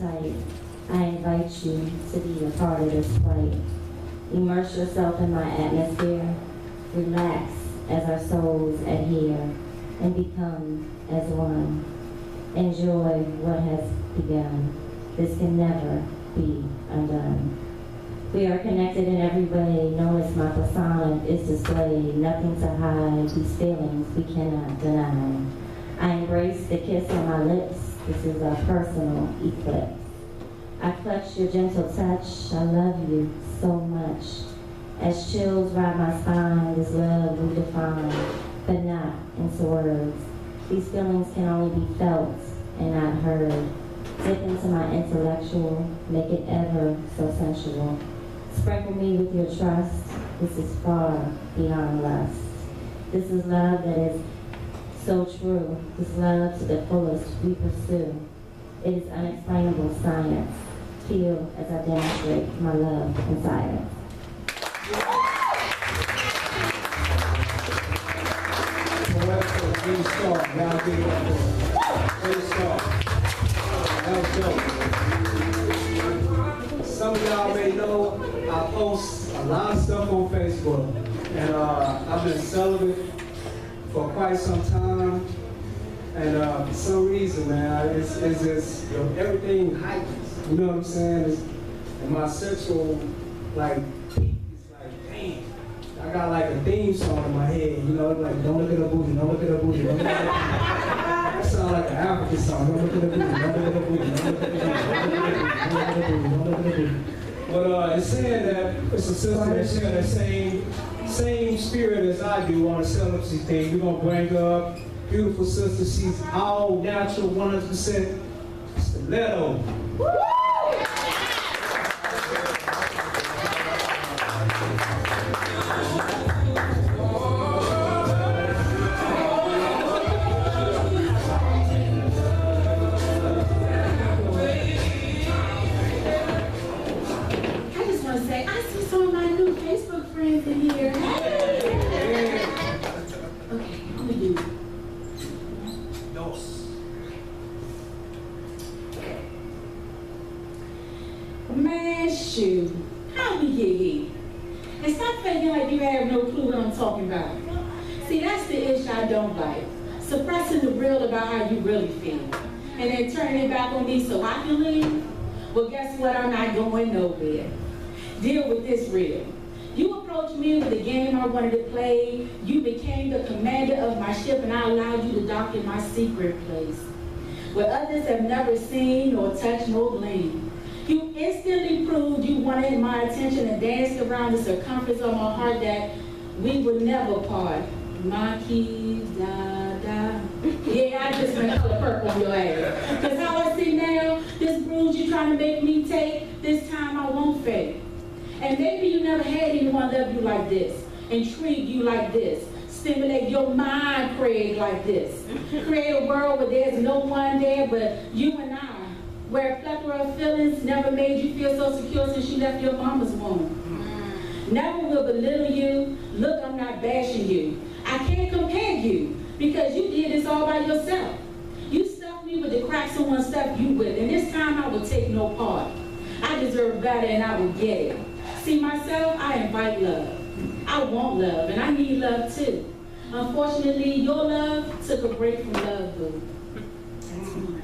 tight. I invite you to be a part of this flight. Immerse yourself in my atmosphere. Relax as our souls adhere and become as one. Enjoy what has begun. This can never be undone. We are connected in every way. Notice my persona is displayed. Nothing to hide. These feelings we cannot deny. I embrace the kiss on my lips. This is our personal eclipse. I clutch your gentle touch. I love you so much. As chills ride my spine, this love we define, but not into words. These feelings can only be felt and not heard. Dip into my intellectual, make it ever so sensual. Sprinkle me with your trust. This is far beyond lust. This is love that is so true. This love to the fullest we pursue. It is unexplainable science. Feel as I demonstrate my love in silence. Great start. Now give it up for great start. That was dope. Some of y'all may know I post a lot of stuff on Facebook, and I've been celibate for quite some time, and for some reason, man, it's just, you know, everything heightens. You know what I'm saying? And my sexual, like, peak is like, damn. I got like a theme song in my head, you know, like, don't look at her booty, don't look at her booty, don't look at her booty. That sounds like an African song, don't look at her booty, don't look at her booty, don't look at her booty, don't look at her booty, don't look at her booty. But it's saying that it's a sister that share that same spirit as I do on the celibacy thing. We're gonna bring her up, beautiful sister, she's all natural, 100% stiletto. Man, shoot. How we get here? And stop faking like you have no clue what I'm talking about. See, that's the issue I don't like. Suppressing the real about how you really feel. And then turning it back on me so I can leave. Well, guess what? I'm not going nowhere. Deal with this real. You approached me with the game I wanted to play. You became the commander of my ship, and I allowed you to dock in my secret place, where others have never seen or touched nor gleaned. You instantly proved you wanted my attention and danced around the circumference of my heart that we would never part. My keys, da, da. Yeah, I just went color purple on your ass. Because how I see now, this bruise you're trying to make me take, this time I won't fake. And maybe you never had anyone love you like this, intrigue you like this, stimulate your mind, Craig, like this. Create a world where there's no one there but you and I. Where a plethora of feelings never made you feel so secure since you left your mama's womb. Never will belittle you. Look, I'm not bashing you. I can't compare you because you did this all by yourself. You stuffed me with the cracks someone stuffed you with, and this time I will take no part. I deserve better and I will get it. See, myself, I invite love. I want love, and I need love too. Unfortunately, your love took a break from love, boo. That's mine.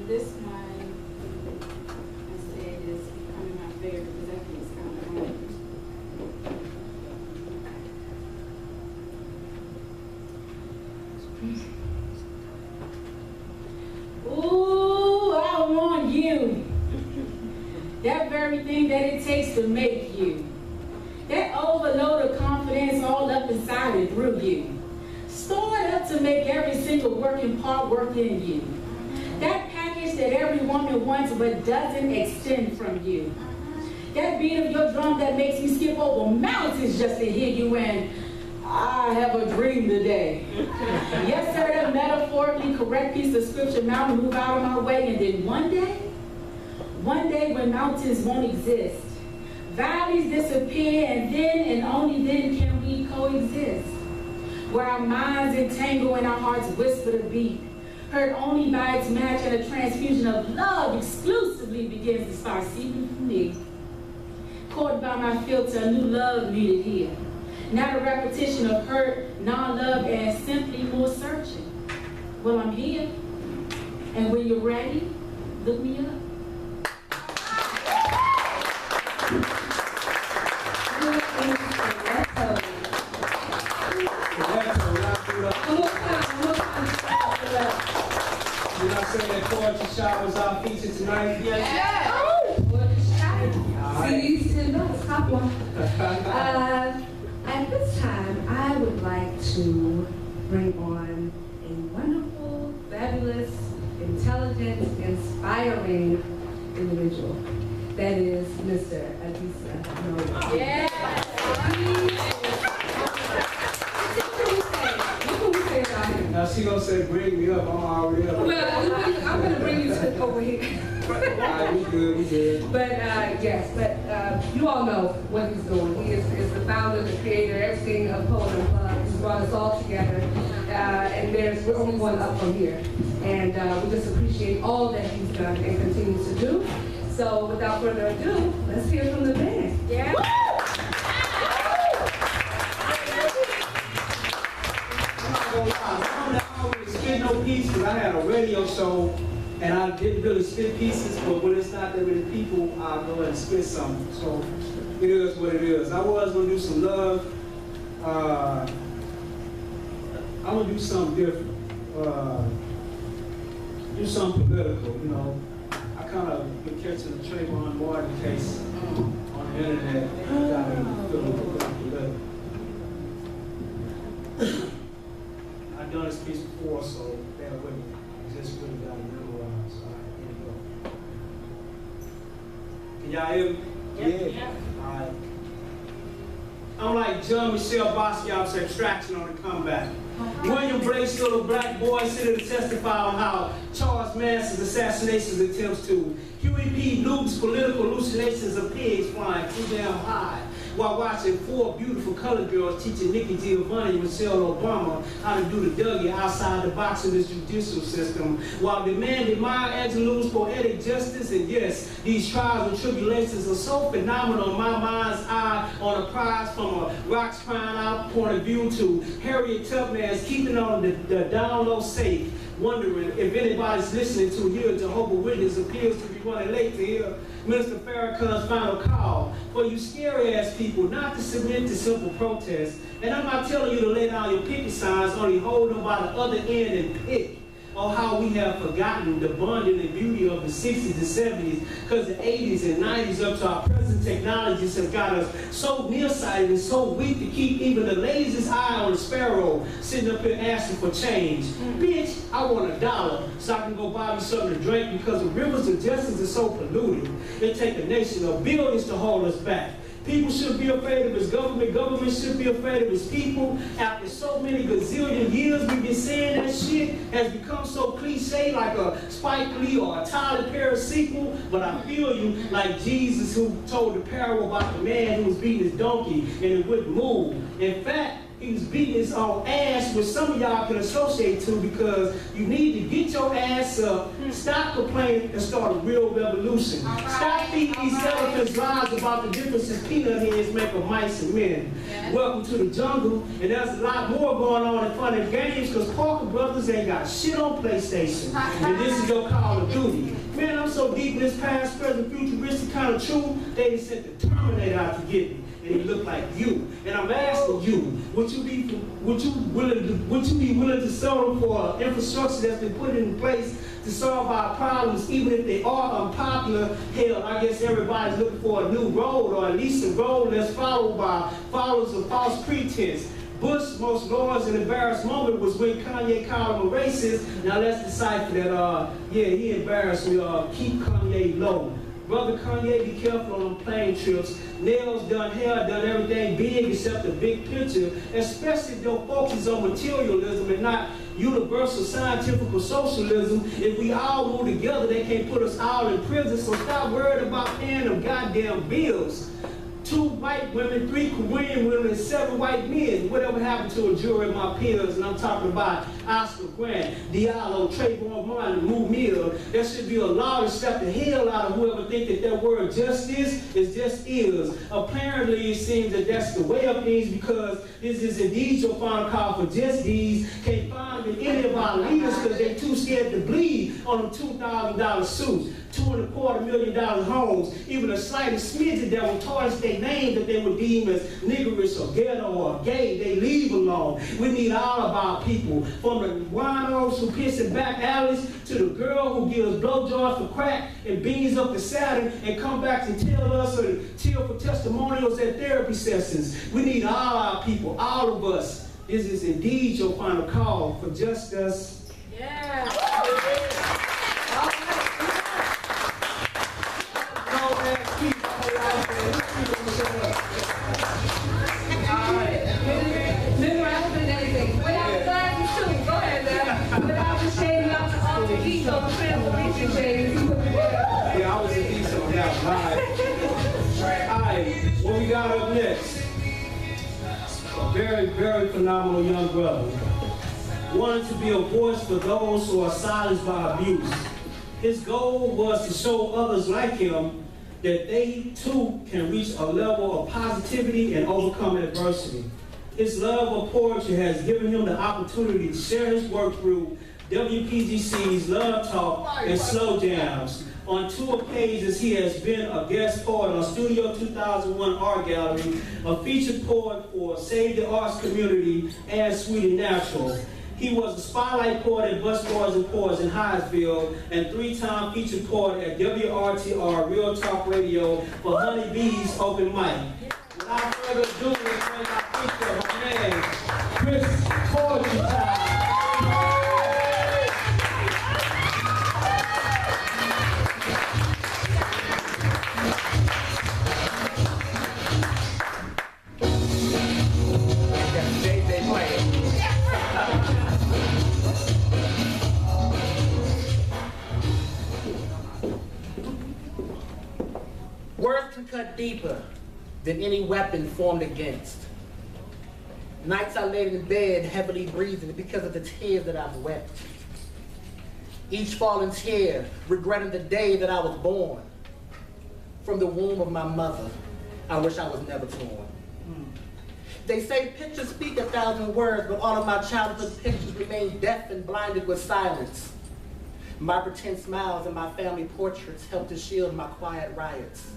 This one, I said, is becoming my favorite because I think it's kind of hard. Ooh, I want you. That very thing that it takes to make you. That overload of confidence all up inside and through you. Stored up to make every single working part work in you. That package that every woman wants but doesn't extend from you. That beat of your drum that makes me skip over mountains just to hear you and I have a dream today. Yes, sir, that metaphorically correct piece of scripture, mountain move out of my way, and then one day when mountains won't exist, valleys disappear, and then and only then can we coexist. where our minds entangle and our hearts whisper to beat, heard only by its match, and a transfusion of love exclusively begins to start seeping from me. Caught by my filter, a new love needed here. Not a repetition of hurt, non-love, and simply more searching. Well, I'm here, and when you're ready, look me up. You're not saying that poetry showers our feature tonight? Yes. Oh, CDs, $10, top one. At this time, I would like to bring on a wonderful, fabulous, intelligent, inspiring individual. That is Mr. Adisa. Yeah. Now she gonna say, bring me up, I'm already up. Well, I'm gonna bring you over here. Alright, we good. But you all know what he's doing. He is the founder, the creator, everything of Unplugged. He's brought us all together, and we're only going up from here. And we just appreciate all that he's done and continues to do. So without further ado, let's hear from the band. Yeah. I don't really spit no pieces. I had a radio show and I didn't really spit pieces, but when it's not that many people, I'll go ahead and spit something. So it is what it is. I was gonna do some love. I'm gonna do something different. Do something political, you know. I kind of been catching the Trayvon Martin case on the internet. Got me feeling political. I've done this piece before, so bear with me. I just really got to memorize, so I can y'all hear me? Yeah. All right. I'm like Jean-Michel Basquiat's abstraction on the comeback. William Blake's little black boy sitting to testify on how Charles Manson's assassination attempts to Huey P. Newton's political hallucinations of pigs flying too damn high, while watching four beautiful colored girls teaching Nikki Giovanni and Michelle Obama how to do the Dougie outside the box of this judicial system, while demanding Maya Angelou's poetic justice. And yes, these trials and tribulations are so phenomenal in my mind's eye, on a prize from a rocks crying out point of view to Harriet Tubman's keeping on the down low safe, wondering if anybody's listening to hear Jehovah's Witness appears to be running late to hear Minister Farrakhan's final call for you scary ass people not to submit to simple protest. And I'm not telling you to lay down your picket signs, only hold them by the other end and pick. Or how we have forgotten the bonding and beauty of the 60s and 70s, because the 80s and 90s up to our present technologies have got us so nearsighted and so weak to keep even the laziest eye on a sparrow sitting up here asking for change. Bitch, I want $1 so I can go buy me something to drink, because the rivers of justice are so polluted. They take a nation of billions to hold us back. People should be afraid of his government. Government should be afraid of his people. After so many gazillion years we've been saying that shit has become so cliche, like a Spike Lee or a Tyler Perry sequel. But I feel you, like Jesus, who told the parable about the man who was beating his donkey and it wouldn't move. In fact, he was beating his own ass, which some of y'all can associate to, because you need to get your ass up, stop complaining, and start a real revolution. Stop feeding these elephants lies about the differences peanut heads make of mice and men. Welcome to the jungle, and there's a lot more going on in fun and games, because Parker Brothers ain't got shit on PlayStation, and this is your Call of Duty. Man, I'm so deep in this past, present, futuristic kind of truth, they sent the Terminator out to get me. And he looked like you. And I'm asking you, would you be willing to settle for infrastructure that's been put in place to solve our problems, even if they are unpopular? Hell, I guess everybody's looking for a new road, or at least a road that's followed by followers of false pretense. Bush's most noise and embarrassed moment was when Kanye called him a racist. Now let's decipher that, yeah, he embarrassed me, keep Kanye low. Brother Kanye, be careful on plane trips. Nails done, hair done, everything big except the big picture, especially if your focus on materialism and not universal scientific socialism. If we all move together, they can't put us all in prison, so stop worrying about paying them goddamn bills. 2 white women, 3 Korean women, and 7 white men. Whatever happened to a jury of my peers? And I'm talking about Oscar Grant, Diallo, Trayvon Martin, Lou Mill. There should be a law to step the hell out of whoever think that word justice is just is. Apparently, it seems that that's the way of things, because this is indeed your final call for just these. Can't find in any of our leaders because they're too scared to bleed on them $2,000 suits, $2.25 million homes, even a slightest smidget that will tarnish their name that they would deem as niggerish or ghetto or gay. They leave alone. We need all of our people, from the winos who piss in back alleys to the girl who gives blowjobs for crack and beans up the Saturn and come back and tell us or chill for testimonials at therapy sessions. We need all our people, all of us. This is indeed your final call for justice. Yeah. Yeah, I was a decent on that. All right, what we got up next? A very, very phenomenal young brother. Wanted to be a voice for those who are silenced by abuse. His goal was to show others like him that they too can reach a level of positivity and overcome adversity. His love of poetry has given him the opportunity to share his work through WPGC's Love Talk and Slow Jams. On 2 occasions, he has been a guest poet on Studio 2001 Art Gallery, a featured poet for Save the Arts Community and Sweet and Natural. He was a spotlight poet at Busboys and Poets in Hyattsville, and 3-time featured poet at WRTR Real Talk Radio for Honeybee's Open Mic. Without further ado, let's bring our feature, my man, Chris Poetry Time. Words can cut deeper than any weapon formed against. Nights I laid in bed heavily breathing because of the tears that I've wept. Each fallen tear regretting the day that I was born. From the womb of my mother, I wish I was never torn. They say pictures speak 1,000 words, but all of my childhood pictures remain deaf and blinded with silence. My pretend smiles and my family portraits help to shield my quiet riots.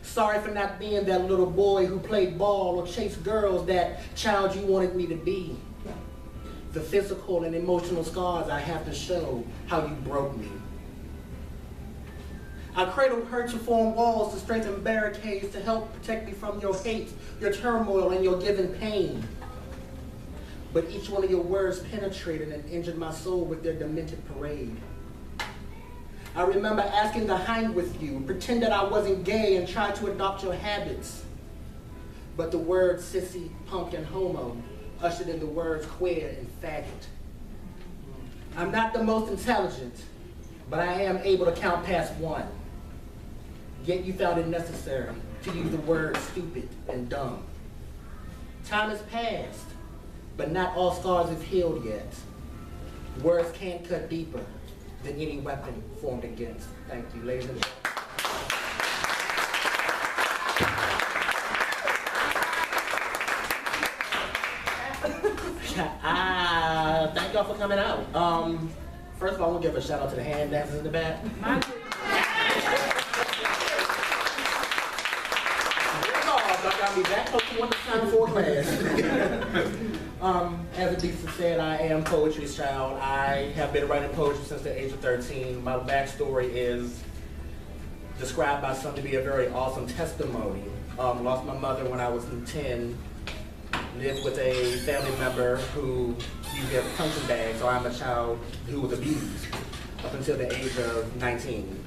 Sorry for not being that little boy who played ball or chased girls, that child you wanted me to be. The physical and emotional scars I have to show how you broke me. I cradled hurt to form walls to strengthen barricades to help protect me from your hate, your turmoil, and your given pain. But each one of your words penetrated and injured my soul with their demented parade. I remember asking to hang with you, pretend that I wasn't gay and try to adopt your habits. But the words sissy, punk, and homo ushered in the words queer and faggot. I'm not the most intelligent, but I am able to count past 1. Yet you found it necessary to use the words stupid and dumb. Time has passed, but not all scars have healed yet. Words can cut deeper than any weapon formed against. Thank you, ladies and gentlemen. Thank y'all for coming out. First of all, I want to give a shout out to the hand dancers in the back. Y'all got me back up to 1 time before class. As Adisa said, I am poetry's child. I have been writing poetry since the age of 13. My backstory is described by some to be a very awesome testimony. Lost my mother when I was 10. Lived with a family member who used to have a punching bag, so I'm a child who was abused up until the age of 19.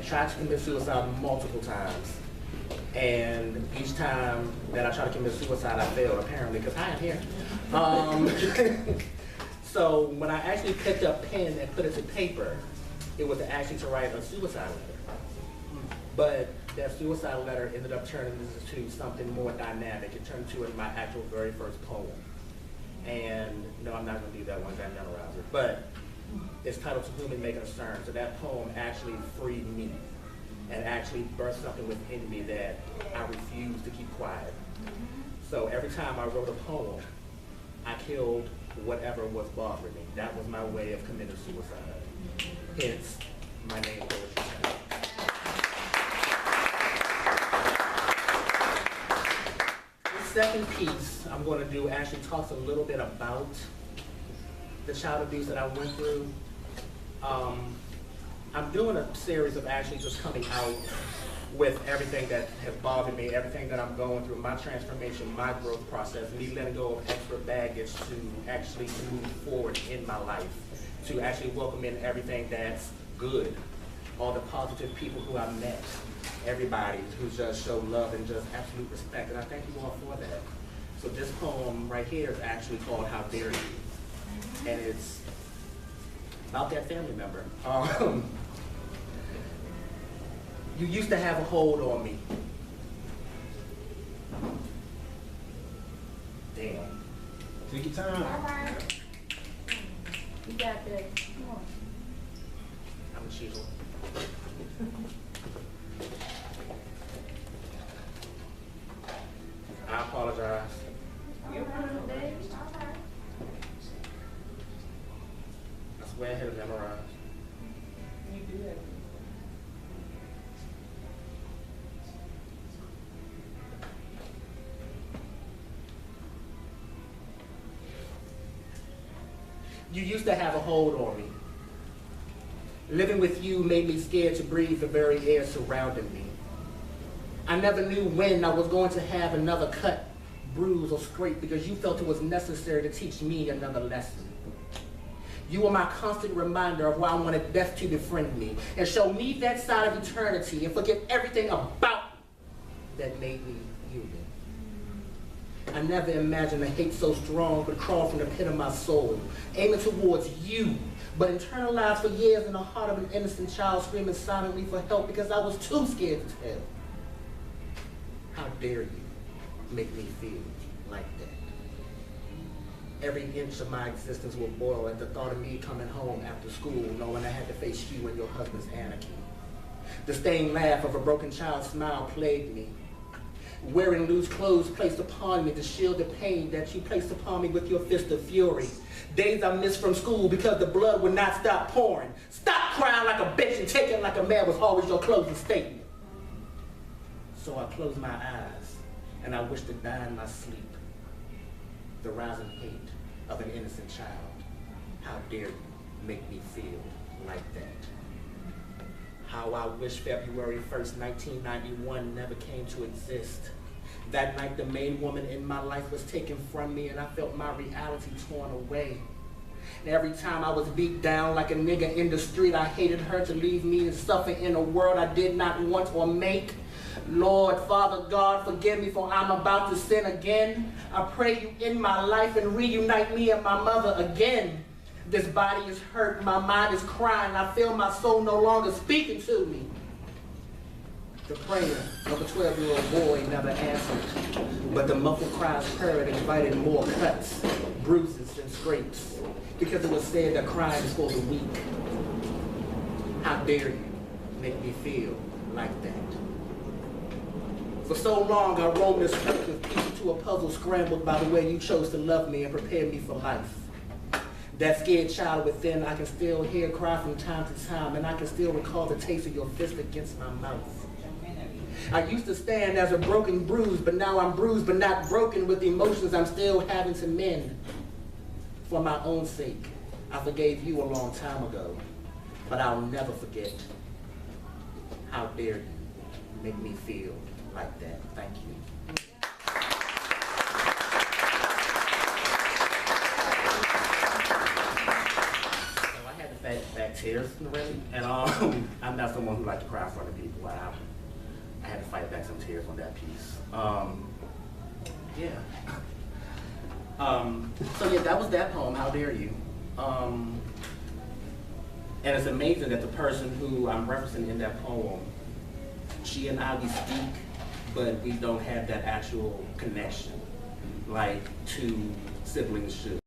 Tried to commit suicide multiple times. And each time that I tried to commit suicide, I failed, apparently, because I am here. So when I actually picked up pen and put it to paper, it was actually to write a suicide letter. But that suicide letter ended up turning into something more dynamic. It turned into my actual very first poem. And no, I'm not going to do that once I memorize it. But it's titled To Whom It May Concern. So that poem actually freed me and actually birthed something within me that I refused to keep quiet. So every time I wrote a poem, I killed whatever was bothering me. That was my way of committing suicide. Hence, my name, Poetry. The second piece I'm going to do actually talks a little bit about the child abuse that I went through. I'm doing a series of actually just coming out with everything that has bothered me, everything that I'm going through, my transformation, my growth process, me letting go of extra baggage to actually move forward in my life, to actually welcome in everything that's good, all the positive people who I've met, everybody who just showed love and just absolute respect, and I thank you all for that. So this poem right here is actually called How Dare You, and it's about that family member. You used to have a hold on me. Damn. Take your time. All right. You got this. Come on. I'm a chisel. I apologize. You're fine, baby. All right. I swear I had it memorized. You do it. You used to have a hold on me. Living with you made me scared to breathe the very air surrounding me. I never knew when I was going to have another cut, bruise, or scrape because you felt it was necessary to teach me another lesson. You were my constant reminder of why I wanted best to befriend me and show me that side of eternity and forget everything about me that made me human. I never imagined a hate so strong could crawl from the pit of my soul, aiming towards you, but internalized for years in the heart of an innocent child screaming silently for help because I was too scared to tell. How dare you make me feel like that? Every inch of my existence will boil at the thought of me coming home after school, knowing I had to face you and your husband's anarchy. The stained laugh of a broken child's smile plagued me. Wearing loose clothes placed upon me to shield the pain that you placed upon me with your fist of fury. Days I missed from school because the blood would not stop pouring. Stop crying like a bitch and take it like a man was always your closing statement. So I closed my eyes and I wished to die in my sleep. The rising hate of an innocent child. How dare you make me feel like that? How I wish February 1st, 1991 never came to exist. That night the main woman in my life was taken from me and I felt my reality torn away. And every time I was beat down like a nigga in the street, I hated her to leave me and suffer in a world I did not want or make. Lord, Father God, forgive me for I'm about to sin again. I pray you in my life and reunite me and my mother again. This body is hurt, my mind is crying, I feel my soul no longer speaking to me. The prayer of a 12-year-old boy never answered, but the muffled cries heard invited more cuts, bruises, and scrapes, because it was said that crying is for the weak. How dare you make me feel like that? For so long I roamed this earth with pieces to a puzzle scrambled by the way you chose to love me and prepare me for life. That scared child within, I can still hear cry from time to time, and I can still recall the taste of your fist against my mouth. I used to stand as a broken bruise, but now I'm bruised but not broken with emotions I'm still having to mend. For my own sake, I forgave you a long time ago, but I'll never forget. How dare you make me feel like that? Thank you. Back tears, really, and I'm not someone who likes to cry in front of people. I had to fight back some tears on that piece. So yeah, that was that poem, How Dare You. And it's amazing that the person who I'm referencing in that poem she and I, we speak, but we don't have that actual connection like two siblings should.